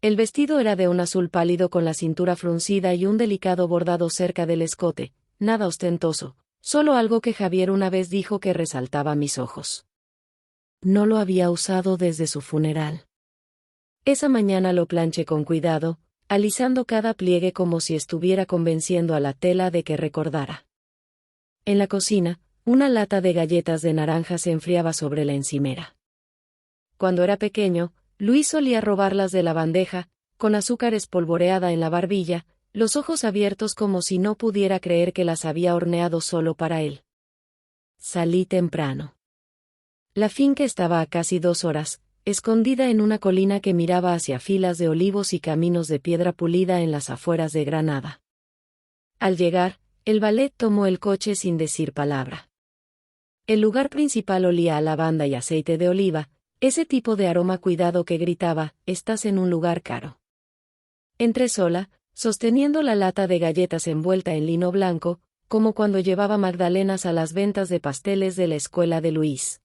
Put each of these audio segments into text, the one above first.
El vestido era de un azul pálido con la cintura fruncida y un delicado bordado cerca del escote, nada ostentoso, solo algo que Javier una vez dijo que resaltaba mis ojos. No lo había usado desde su funeral. Esa mañana lo planché con cuidado, alisando cada pliegue como si estuviera convenciendo a la tela de que recordara. En la cocina, una lata de galletas de naranja se enfriaba sobre la encimera. Cuando era pequeño, Luis solía robarlas de la bandeja, con azúcar espolvoreada en la barbilla, los ojos abiertos como si no pudiera creer que las había horneado solo para él. Salí temprano. La finca estaba a casi 2 horas, escondida en una colina que miraba hacia filas de olivos y caminos de piedra pulida en las afueras de Granada. Al llegar, el valet tomó el coche sin decir palabra. El lugar principal olía a lavanda y aceite de oliva, ese tipo de aroma cuidado que gritaba, «Estás en un lugar caro». Entré sola, sosteniendo la lata de galletas envuelta en lino blanco, como cuando llevaba magdalenas a las ventas de pasteles de la escuela de Luis.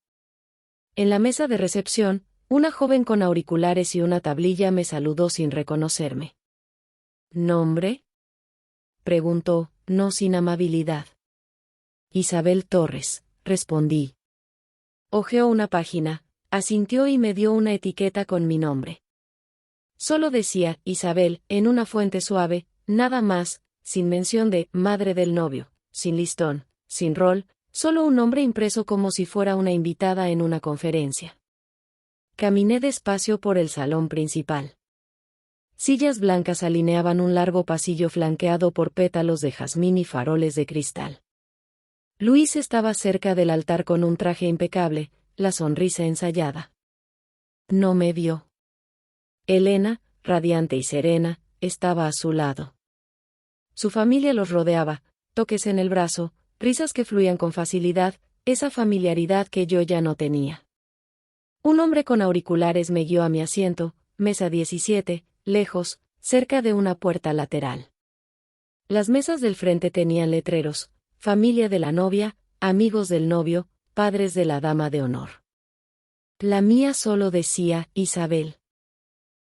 En la mesa de recepción, una joven con auriculares y una tablilla me saludó sin reconocerme. ¿Nombre?, preguntó, no sin amabilidad. Isabel Torres, respondí. Hojeó una página, asintió y me dio una etiqueta con mi nombre. Solo decía, Isabel, en una fuente suave, nada más, sin mención de madre del novio, sin listón, sin rol, solo un nombre impreso como si fuera una invitada en una conferencia. Caminé despacio por el salón principal. Sillas blancas alineaban un largo pasillo flanqueado por pétalos de jazmín y faroles de cristal. Luis estaba cerca del altar con un traje impecable, la sonrisa ensayada. No me vio. Elena, radiante y serena, estaba a su lado. Su familia los rodeaba, toques en el brazo, risas que fluían con facilidad, esa familiaridad que yo ya no tenía. Un hombre con auriculares me guió a mi asiento, mesa 17, lejos, cerca de una puerta lateral. Las mesas del frente tenían letreros, familia de la novia, amigos del novio, padres de la dama de honor. La mía solo decía, Isabel.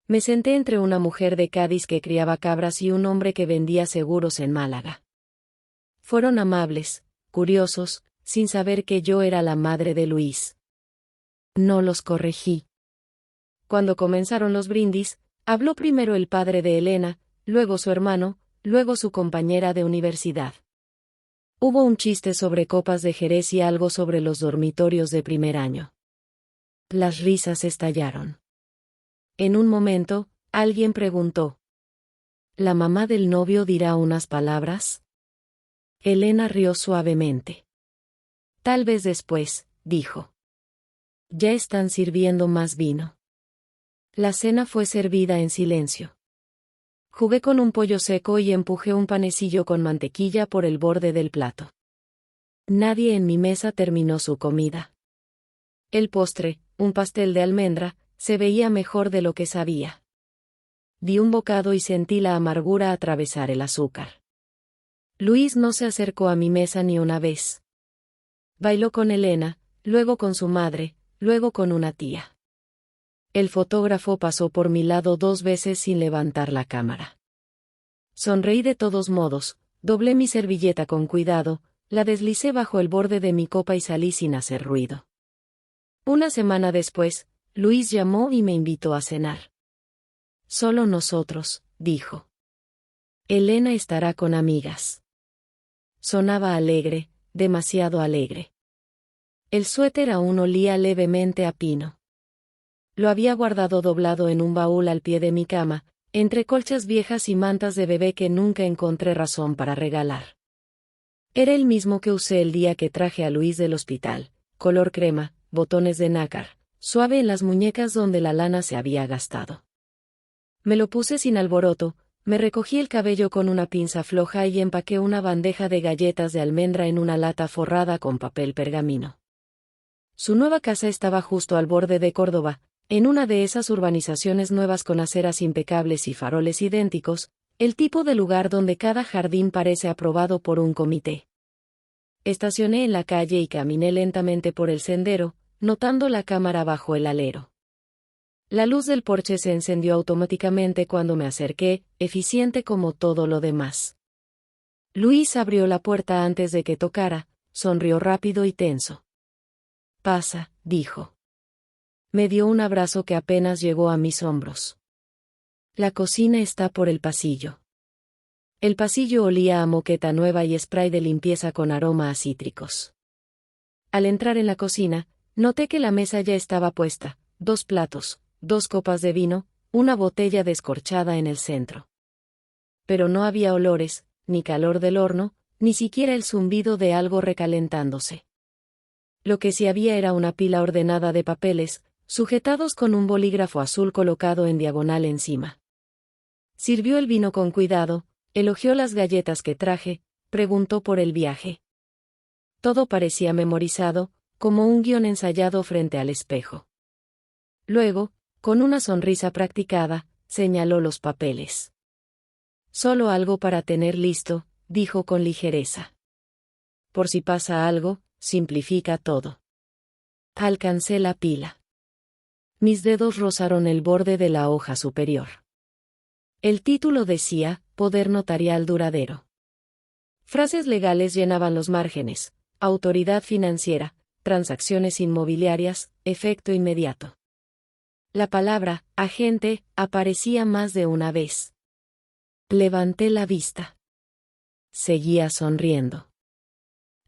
Me senté entre una mujer de Cádiz que criaba cabras y un hombre que vendía seguros en Málaga. Fueron amables, curiosos, sin saber que yo era la madre de Luis. No los corregí. Cuando comenzaron los brindis, habló primero el padre de Elena, luego su hermano, luego su compañera de universidad. Hubo un chiste sobre copas de Jerez y algo sobre los dormitorios de primer año. Las risas estallaron. En un momento, alguien preguntó: ¿La mamá del novio dirá unas palabras? Elena rió suavemente. Tal vez después, dijo. Ya están sirviendo más vino. La cena fue servida en silencio. Jugué con un pollo seco y empujé un panecillo con mantequilla por el borde del plato. Nadie en mi mesa terminó su comida. El postre, un pastel de almendra, se veía mejor de lo que sabía. Di un bocado y sentí la amargura atravesar el azúcar. Luis no se acercó a mi mesa ni una vez. Bailó con Elena, luego con su madre, luego con una tía. El fotógrafo pasó por mi lado 2 veces sin levantar la cámara. Sonreí de todos modos, doblé mi servilleta con cuidado, la deslicé bajo el borde de mi copa y salí sin hacer ruido. Una semana después, Luis llamó y me invitó a cenar. Solo nosotros, dijo. Elena estará con amigas. Sonaba alegre, demasiado alegre. El suéter aún olía levemente a pino. Lo había guardado doblado en un baúl al pie de mi cama, entre colchas viejas y mantas de bebé que nunca encontré razón para regalar. Era el mismo que usé el día que traje a Luis del hospital, color crema, botones de nácar, suave en las muñecas donde la lana se había gastado. Me lo puse sin alboroto, me recogí el cabello con una pinza floja y empaqué una bandeja de galletas de almendra en una lata forrada con papel pergamino. Su nueva casa estaba justo al borde de Córdoba, en una de esas urbanizaciones nuevas con aceras impecables y faroles idénticos, el tipo de lugar donde cada jardín parece aprobado por un comité. Estacioné en la calle y caminé lentamente por el sendero, notando la cámara bajo el alero. La luz del porche se encendió automáticamente cuando me acerqué, eficiente como todo lo demás. Luis abrió la puerta antes de que tocara, sonrió rápido y tenso. «Pasa», dijo. Me dio un abrazo que apenas llegó a mis hombros. La cocina está por el pasillo. El pasillo olía a moqueta nueva y spray de limpieza con aroma a cítricos. Al entrar en la cocina, noté que la mesa ya estaba puesta, 2 platos, 2 copas de vino, una botella descorchada en el centro. Pero no había olores, ni calor del horno, ni siquiera el zumbido de algo recalentándose. Lo que sí había era una pila ordenada de papeles, sujetados con un bolígrafo azul colocado en diagonal encima. Sirvió el vino con cuidado, elogió las galletas que traje, preguntó por el viaje. Todo parecía memorizado, como un guión ensayado frente al espejo. Luego, con una sonrisa practicada, señaló los papeles. Solo algo para tener listo, dijo con ligereza. Por si pasa algo, simplifica todo. Alcancé la pila. Mis dedos rozaron el borde de la hoja superior. El título decía, Poder Notarial Duradero. Frases legales llenaban los márgenes: autoridad financiera, transacciones inmobiliarias, efecto inmediato. La palabra agente aparecía más de una vez. Levanté la vista. Seguía sonriendo.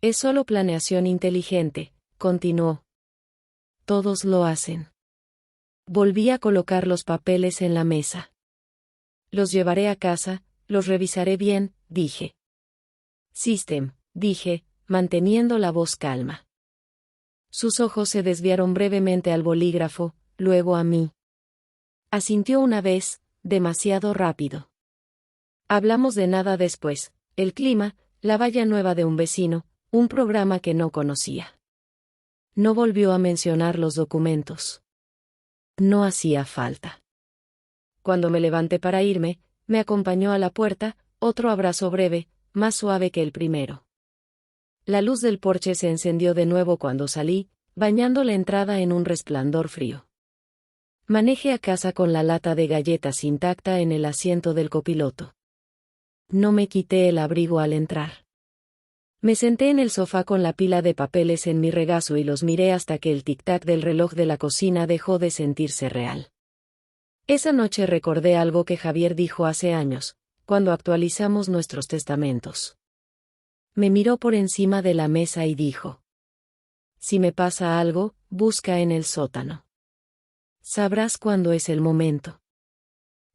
Es solo planeación inteligente, continuó. Todos lo hacen. Volví a colocar los papeles en la mesa. Los llevaré a casa, los revisaré bien, dije. System, dije, manteniendo la voz calma. Sus ojos se desviaron brevemente al bolígrafo, luego a mí. Asintió una vez, demasiado rápido. Hablamos de nada después: el clima, la valla nueva de un vecino, un programa que no conocía. No volvió a mencionar los documentos. No hacía falta. Cuando me levanté para irme, me acompañó a la puerta, otro abrazo breve, más suave que el primero. La luz del porche se encendió de nuevo cuando salí, bañando la entrada en un resplandor frío. Manejé a casa con la lata de galletas intacta en el asiento del copiloto. No me quité el abrigo al entrar. Me senté en el sofá con la pila de papeles en mi regazo y los miré hasta que el tic-tac del reloj de la cocina dejó de sentirse real. Esa noche recordé algo que Javier dijo hace años, cuando actualizamos nuestros testamentos. Me miró por encima de la mesa y dijo: si me pasa algo, busca en el sótano. Sabrás cuándo es el momento.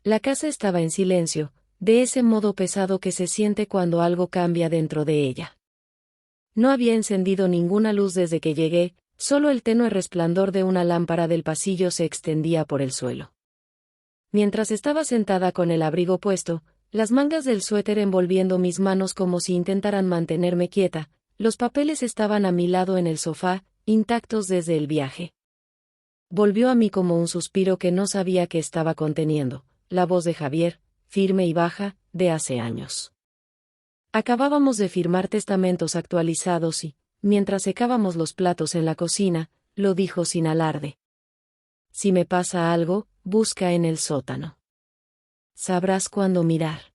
La casa estaba en silencio, de ese modo pesado que se siente cuando algo cambia dentro de ella. No había encendido ninguna luz desde que llegué, solo el tenue resplandor de una lámpara del pasillo se extendía por el suelo. Mientras estaba sentada con el abrigo puesto, las mangas del suéter envolviendo mis manos como si intentaran mantenerme quieta, los papeles estaban a mi lado en el sofá, intactos desde el viaje. Volvió a mí como un suspiro que no sabía que estaba conteniendo, la voz de Javier, firme y baja, de hace años. Acabábamos de firmar testamentos actualizados y, mientras secábamos los platos en la cocina, lo dijo sin alarde. Si me pasa algo, busca en el sótano. Sabrás cuándo mirar.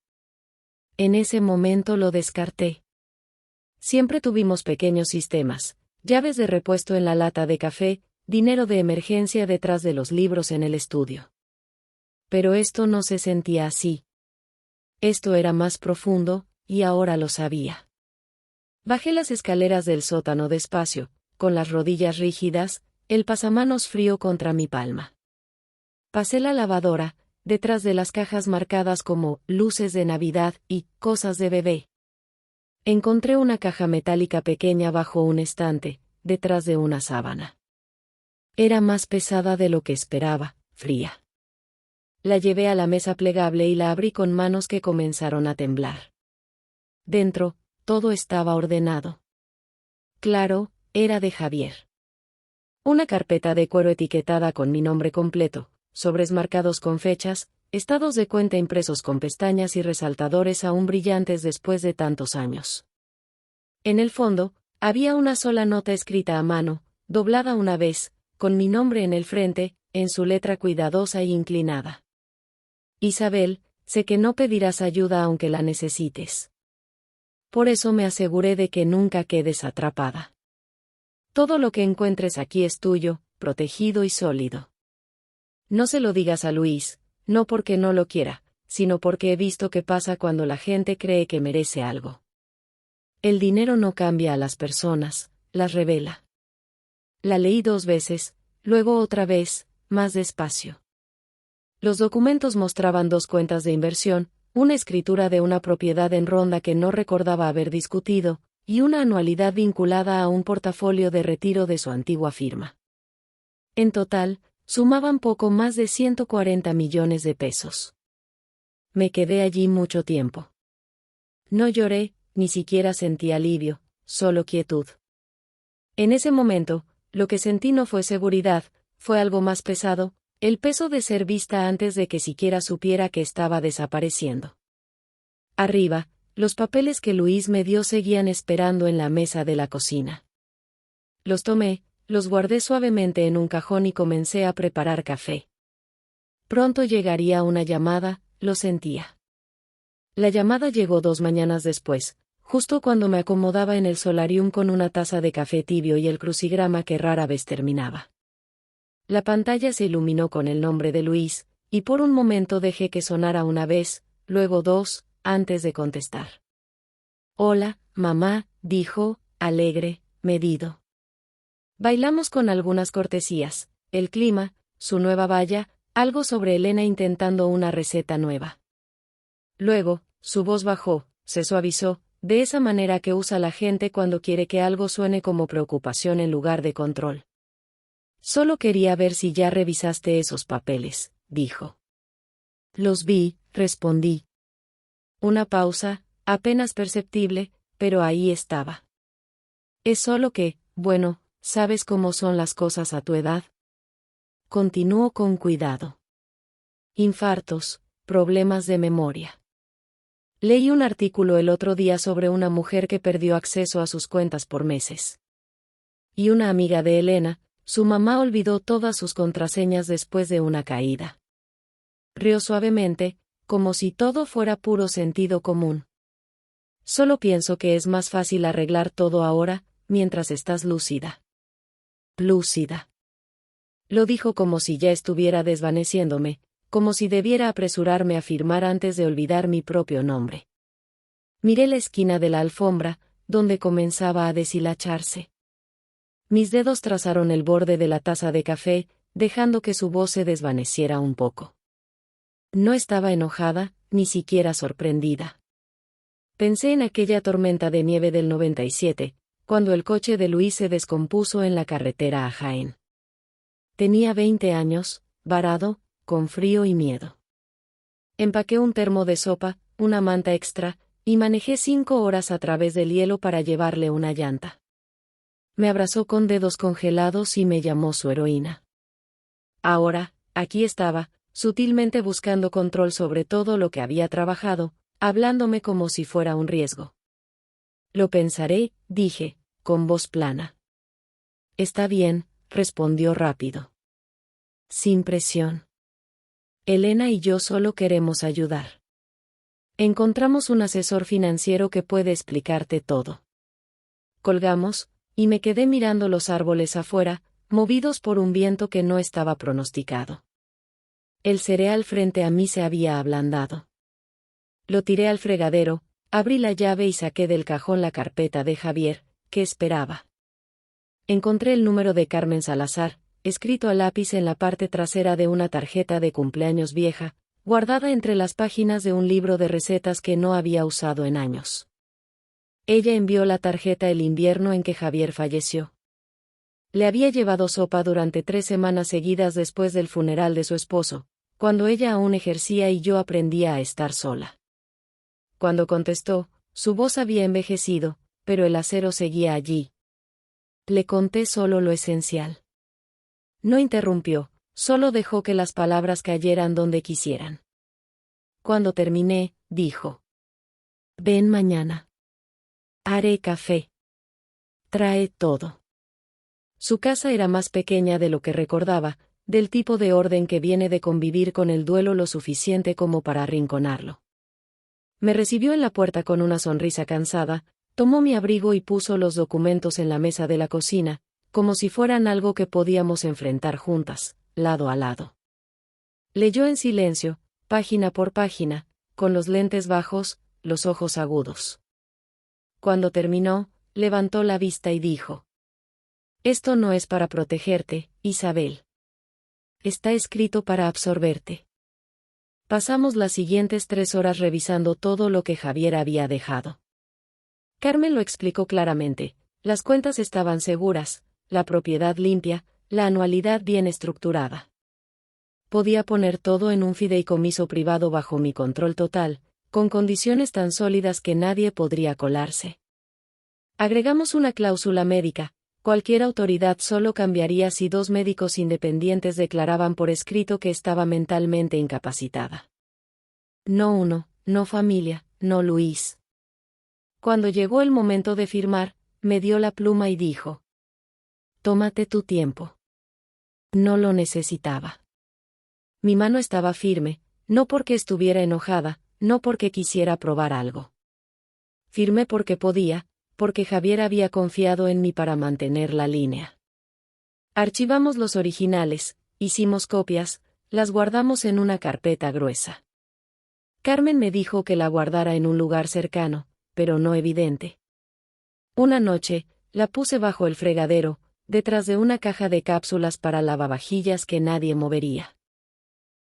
En ese momento lo descarté. Siempre tuvimos pequeños sistemas, llaves de repuesto en la lata de café, dinero de emergencia detrás de los libros en el estudio. Pero esto no se sentía así. Esto era más profundo, y ahora lo sabía. Bajé las escaleras del sótano despacio, con las rodillas rígidas, el pasamanos frío contra mi palma. Pasé la lavadora, detrás de las cajas marcadas como luces de Navidad y cosas de bebé. Encontré una caja metálica pequeña bajo un estante, detrás de una sábana. Era más pesada de lo que esperaba, fría. La llevé a la mesa plegable y la abrí con manos que comenzaron a temblar. Dentro, todo estaba ordenado. Claro, era de Javier. Una carpeta de cuero etiquetada con mi nombre completo, sobres marcados con fechas, estados de cuenta impresos con pestañas y resaltadores aún brillantes después de tantos años. En el fondo, había una sola nota escrita a mano, doblada una vez, con mi nombre en el frente, en su letra cuidadosa e inclinada. Isabel, sé que no pedirás ayuda aunque la necesites. Por eso me aseguré de que nunca quedes atrapada. Todo lo que encuentres aquí es tuyo, protegido y sólido. No se lo digas a Luis, no porque no lo quiera, sino porque he visto qué pasa cuando la gente cree que merece algo. El dinero no cambia a las personas, las revela. La leí 2 veces, luego otra vez, más despacio. Los documentos mostraban 2 cuentas de inversión, una escritura de una propiedad en Ronda que no recordaba haber discutido, y una anualidad vinculada a un portafolio de retiro de su antigua firma. En total, sumaban poco más de 140 millones de pesos. Me quedé allí mucho tiempo. No lloré, ni siquiera sentí alivio, solo quietud. En ese momento, lo que sentí no fue seguridad, fue algo más pesado, el peso de ser vista antes de que siquiera supiera que estaba desapareciendo. Arriba, los papeles que Luis me dio seguían esperando en la mesa de la cocina. Los tomé, los guardé suavemente en un cajón y comencé a preparar café. Pronto llegaría una llamada, lo sentía. La llamada llegó 2 mañanas después, justo cuando me acomodaba en el solarium con una taza de café tibio y el crucigrama que rara vez terminaba. La pantalla se iluminó con el nombre de Luis, y por un momento dejé que sonara una vez, luego 2, antes de contestar. Hola, mamá, dijo, alegre, medido. Bailamos con algunas cortesías, el clima, su nueva valla, algo sobre Elena intentando una receta nueva. Luego, su voz bajó, se suavizó, de esa manera que usa la gente cuando quiere que algo suene como preocupación en lugar de control. Solo quería ver si ya revisaste esos papeles, dijo. Los vi, respondí. Una pausa, apenas perceptible, pero ahí estaba. Es solo que, bueno, ¿sabes cómo son las cosas a tu edad? Continuó con cuidado. Infartos, problemas de memoria. Leí un artículo el otro día sobre una mujer que perdió acceso a sus cuentas por meses. Y una amiga de Elena, su mamá olvidó todas sus contraseñas después de una caída. Rió suavemente, como si todo fuera puro sentido común. Solo pienso que es más fácil arreglar todo ahora, mientras estás lúcida. Lúcida. Lo dijo como si ya estuviera desvaneciéndome, como si debiera apresurarme a firmar antes de olvidar mi propio nombre. Miré la esquina de la alfombra, donde comenzaba a deshilacharse. Mis dedos trazaron el borde de la taza de café, dejando que su voz se desvaneciera un poco. No estaba enojada, ni siquiera sorprendida. Pensé en aquella tormenta de nieve del 97, cuando el coche de Luis se descompuso en la carretera a Jaén. Tenía 20 años, varado, con frío y miedo. Empaqué un termo de sopa, una manta extra, y manejé 5 horas a través del hielo para llevarle una llanta. Me abrazó con dedos congelados y me llamó su heroína. Ahora, aquí estaba, sutilmente buscando control sobre todo lo que había trabajado, hablándome como si fuera un riesgo. Lo pensaré, dije, con voz plana. Está bien, respondió rápido. Sin presión. Elena y yo solo queremos ayudar. Encontramos un asesor financiero que puede explicarte todo. Colgamos, y me quedé mirando los árboles afuera, movidos por un viento que no estaba pronosticado. El cereal frente a mí se había ablandado. Lo tiré al fregadero, abrí la llave y saqué del cajón la carpeta de Javier, que esperaba. Encontré el número de Carmen Salazar, escrito a lápiz en la parte trasera de una tarjeta de cumpleaños vieja, guardada entre las páginas de un libro de recetas que no había usado en años. Ella envió la tarjeta el invierno en que Javier falleció. Le había llevado sopa durante 3 semanas seguidas después del funeral de su esposo, cuando ella aún ejercía y yo aprendía a estar sola. Cuando contestó, su voz había envejecido, pero el acero seguía allí. Le conté solo lo esencial. No interrumpió, solo dejó que las palabras cayeran donde quisieran. Cuando terminé, dijo: Ven mañana. Haré café. Trae todo. Su casa era más pequeña de lo que recordaba, del tipo de orden que viene de convivir con el duelo lo suficiente como para arrinconarlo. Me recibió en la puerta con una sonrisa cansada, tomó mi abrigo y puso los documentos en la mesa de la cocina, como si fueran algo que podíamos enfrentar juntas, lado a lado. Leyó en silencio, página por página, con los lentes bajos, los ojos agudos. Cuando terminó, levantó la vista y dijo: «Esto no es para protegerte, Isabel. Está escrito para absorberte». Pasamos las siguientes 3 horas revisando todo lo que Javier había dejado. Carmen lo explicó claramente: las cuentas estaban seguras, la propiedad limpia, la anualidad bien estructurada. Podía poner todo en un fideicomiso privado bajo mi control total, con condiciones tan sólidas que nadie podría colarse. Agregamos una cláusula médica: cualquier autoridad solo cambiaría si 2 médicos independientes declaraban por escrito que estaba mentalmente incapacitada. No uno, no familia, no Luis. Cuando llegó el momento de firmar, me dio la pluma y dijo: «Tómate tu tiempo». No lo necesitaba. Mi mano estaba firme, no porque estuviera enojada, no porque quisiera probar algo. Firmé porque podía, porque Javier había confiado en mí para mantener la línea. Archivamos los originales, hicimos copias, las guardamos en una carpeta gruesa. Carmen me dijo que la guardara en un lugar cercano, pero no evidente. Una noche, la puse bajo el fregadero, detrás de una caja de cápsulas para lavavajillas que nadie movería.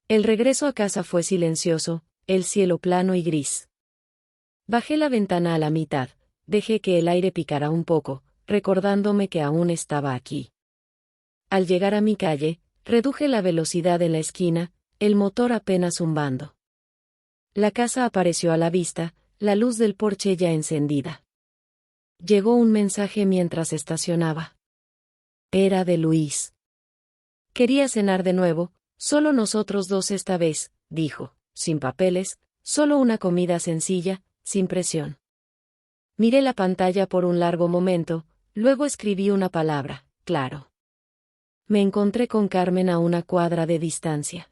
El regreso a casa fue silencioso, el cielo plano y gris. Bajé la ventana a la mitad, dejé que el aire picara un poco, recordándome que aún estaba aquí. Al llegar a mi calle, reduje la velocidad en la esquina, el motor apenas zumbando. La casa apareció a la vista, la luz del porche ya encendida. Llegó un mensaje mientras estacionaba. Era de Luis. Quería cenar de nuevo, solo nosotros dos esta vez, dijo, sin papeles, solo una comida sencilla, sin presión. Miré la pantalla por un largo momento, luego escribí una palabra: claro. Me encontré con Carmen a una cuadra de distancia.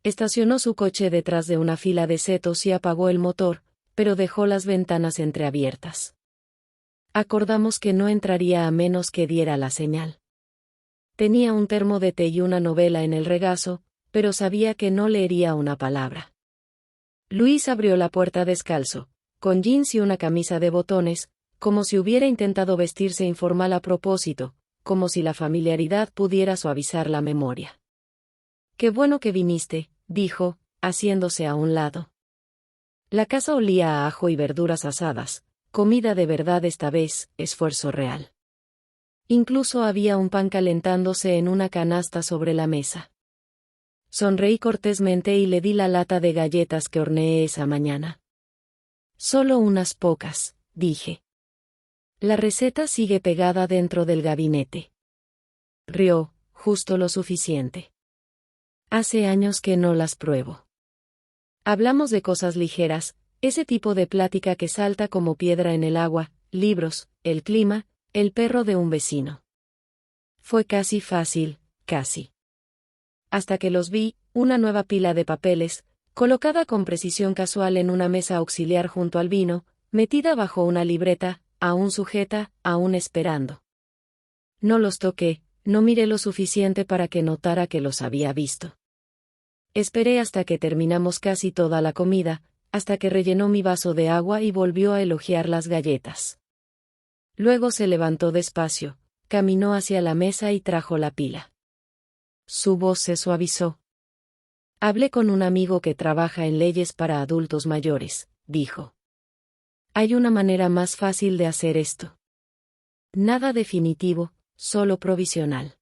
Estacionó su coche detrás de una fila de setos y apagó el motor, pero dejó las ventanas entreabiertas. Acordamos que no entraría a menos que diera la señal. Tenía un termo de té y una novela en el regazo, pero sabía que no leería una palabra. Luis abrió la puerta descalzo, con jeans y una camisa de botones, como si hubiera intentado vestirse informal a propósito, como si la familiaridad pudiera suavizar la memoria. «Qué bueno que viniste», dijo, haciéndose a un lado. La casa olía a ajo y verduras asadas, comida de verdad esta vez, esfuerzo real. Incluso había un pan calentándose en una canasta sobre la mesa. Sonreí cortésmente y le di la lata de galletas que horneé esa mañana. «Solo unas pocas», dije. «La receta sigue pegada dentro del gabinete». Rió, justo lo suficiente. «Hace años que no las pruebo». Hablamos de cosas ligeras, ese tipo de plática que salta como piedra en el agua: libros, el clima, el perro de un vecino. Fue casi fácil, casi. Hasta que los vi, una nueva pila de papeles, colocada con precisión casual en una mesa auxiliar junto al vino, metida bajo una libreta, aún sujeta, aún esperando. No los toqué, no miré lo suficiente para que notara que los había visto. Esperé hasta que terminamos casi toda la comida, hasta que rellenó mi vaso de agua y volvió a elogiar las galletas. Luego se levantó despacio, caminó hacia la mesa y trajo la pila. Su voz se suavizó. «Hablé con un amigo que trabaja en leyes para adultos mayores», dijo. «Hay una manera más fácil de hacer esto. Nada definitivo, solo provisional.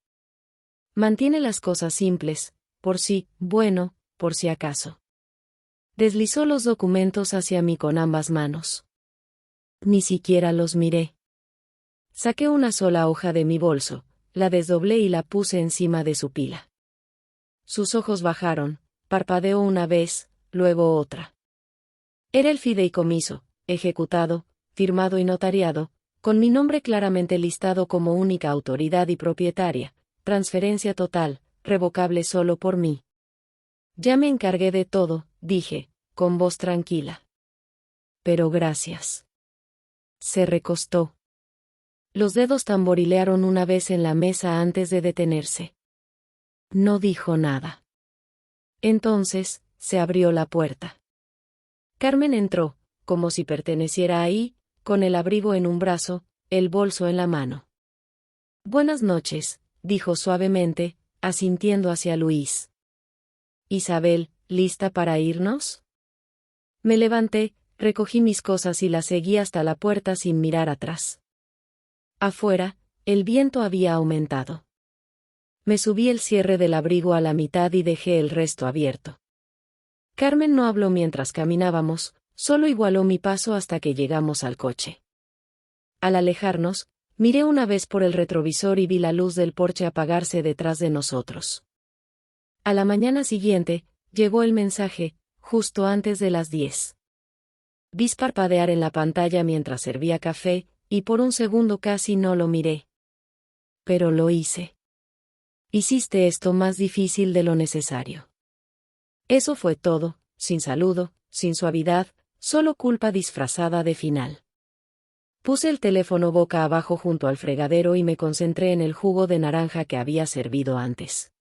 Mantiene las cosas simples, por si, bueno, por si acaso». Deslizó los documentos hacia mí con ambas manos. Ni siquiera los miré. Saqué una sola hoja de mi bolso, la desdoblé y la puse encima de su pila. Sus ojos bajaron, parpadeó una vez, luego otra. Era el fideicomiso, ejecutado, firmado y notariado, con mi nombre claramente listado como única autoridad y propietaria, transferencia total, revocable solo por mí. Ya me encargué de todo, dije, con voz tranquila. Pero gracias. Se recostó. Los dedos tamborilearon una vez en la mesa antes de detenerse. No dijo nada. Entonces, se abrió la puerta. Carmen entró, como si perteneciera ahí, con el abrigo en un brazo, el bolso en la mano. Buenas noches, dijo suavemente, asintiendo hacia Luis. Isabel, ¿lista para irnos? Me levanté, recogí mis cosas y las seguí hasta la puerta sin mirar atrás. Afuera, el viento había aumentado. Me subí el cierre del abrigo a la mitad y dejé el resto abierto. Carmen no habló mientras caminábamos, solo igualó mi paso hasta que llegamos al coche. Al alejarnos, miré una vez por el retrovisor y vi la luz del porche apagarse detrás de nosotros. A la mañana siguiente, llegó el mensaje, justo antes de las 10. Vi parpadear en la pantalla mientras servía café, y por un segundo casi no lo miré. Pero lo hice. Hiciste esto más difícil de lo necesario. Eso fue todo, sin saludo, sin suavidad, solo culpa disfrazada de final. Puse el teléfono boca abajo junto al fregadero y me concentré en el jugo de naranja que había servido antes.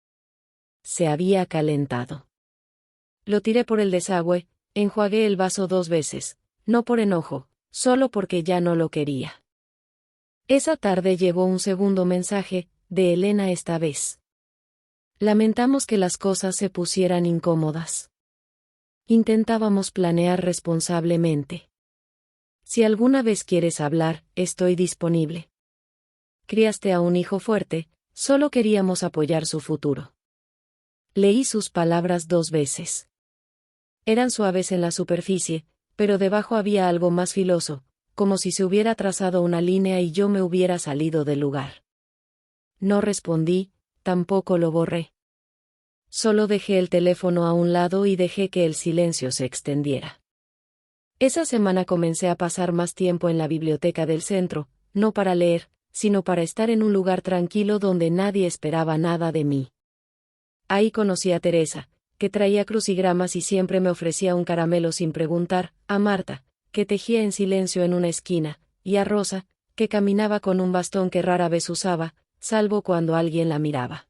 Se había calentado. Lo tiré por el desagüe, enjuagué el vaso 2 veces, no por enojo, solo porque ya no lo quería. Esa tarde llegó un segundo mensaje, de Elena esta vez. Lamentamos que las cosas se pusieran incómodas. Intentábamos planear responsablemente. Si alguna vez quieres hablar, estoy disponible. Criaste a un hijo fuerte, solo queríamos apoyar su futuro. Leí sus palabras 2 veces. Eran suaves en la superficie, pero debajo había algo más filoso, como si se hubiera trazado una línea y yo me hubiera salido del lugar. No respondí, tampoco lo borré. Solo dejé el teléfono a un lado y dejé que el silencio se extendiera. Esa semana comencé a pasar más tiempo en la biblioteca del centro, no para leer, sino para estar en un lugar tranquilo donde nadie esperaba nada de mí. Ahí conocí a Teresa, que traía crucigramas y siempre me ofrecía un caramelo sin preguntar, a Marta, que tejía en silencio en una esquina, y a Rosa, que caminaba con un bastón que rara vez usaba, salvo cuando alguien la miraba.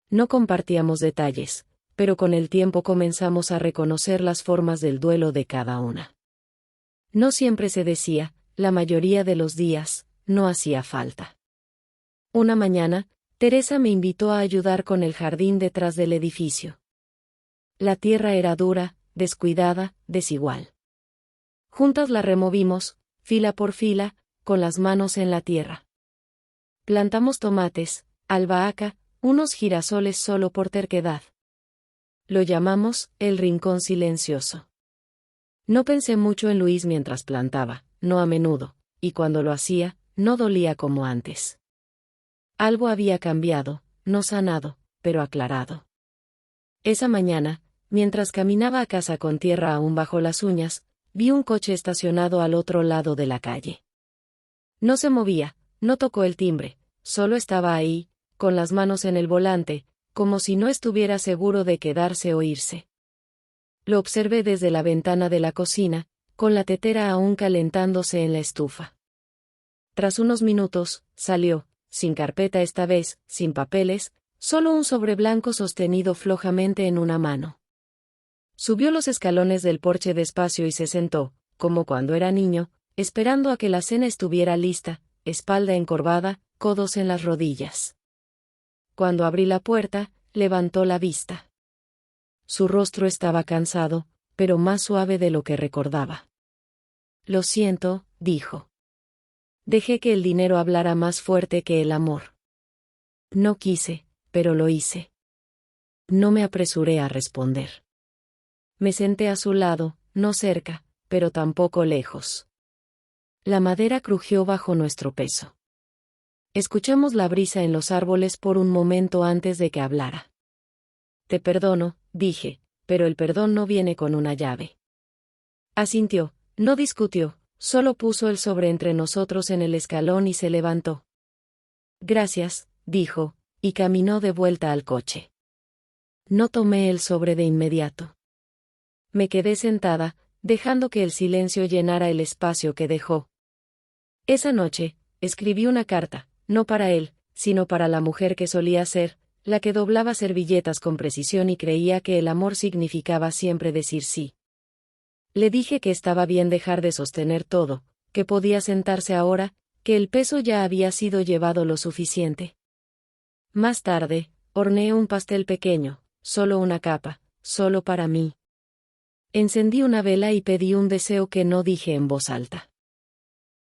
No compartíamos detalles, pero con el tiempo comenzamos a reconocer las formas del duelo de cada una. No siempre se decía, la mayoría de los días, no hacía falta. Una mañana, Teresa me invitó a ayudar con el jardín detrás del edificio. La tierra era dura, descuidada, desigual. Juntas la removimos, fila por fila, con las manos en la tierra. Plantamos tomates, albahaca, unos girasoles solo por terquedad. Lo llamamos, el rincón silencioso. No pensé mucho en Luis mientras plantaba, no a menudo, y cuando lo hacía, no dolía como antes. Algo había cambiado, no sanado, pero aclarado. Esa mañana, mientras caminaba a casa con tierra aún bajo las uñas, vi un coche estacionado al otro lado de la calle. No se movía, no tocó el timbre, solo estaba ahí, con las manos en el volante, como si no estuviera seguro de quedarse o irse. Lo observé desde la ventana de la cocina, con la tetera aún calentándose en la estufa. Tras unos minutos, salió, sin carpeta esta vez, sin papeles, solo un sobre blanco sostenido flojamente en una mano. Subió los escalones del porche despacio y se sentó, como cuando era niño, esperando a que la cena estuviera lista, espalda encorvada, codos en las rodillas. Cuando abrí la puerta, levantó la vista. Su rostro estaba cansado, pero más suave de lo que recordaba. Lo siento, dijo. Dejé que el dinero hablara más fuerte que el amor. No quise, pero lo hice. No me apresuré a responder. Me senté a su lado, no cerca, pero tampoco lejos. La madera crujió bajo nuestro peso. Escuchamos la brisa en los árboles por un momento antes de que hablara. Te perdono, dije, pero el perdón no viene con una llave. Asintió, no discutió, Solo puso el sobre entre nosotros en el escalón y se levantó. Gracias, dijo, y caminó de vuelta al coche. No tomé el sobre de inmediato. Me quedé sentada, dejando que el silencio llenara el espacio que dejó. Esa noche, escribí una carta, no para él, sino para la mujer que solía ser, la que doblaba servilletas con precisión y creía que el amor significaba siempre decir sí. Le dije que estaba bien dejar de sostener todo, que podía sentarse ahora, que el peso ya había sido llevado lo suficiente. Más tarde, horneé un pastel pequeño, solo una capa, solo para mí. Encendí una vela y pedí un deseo que no dije en voz alta.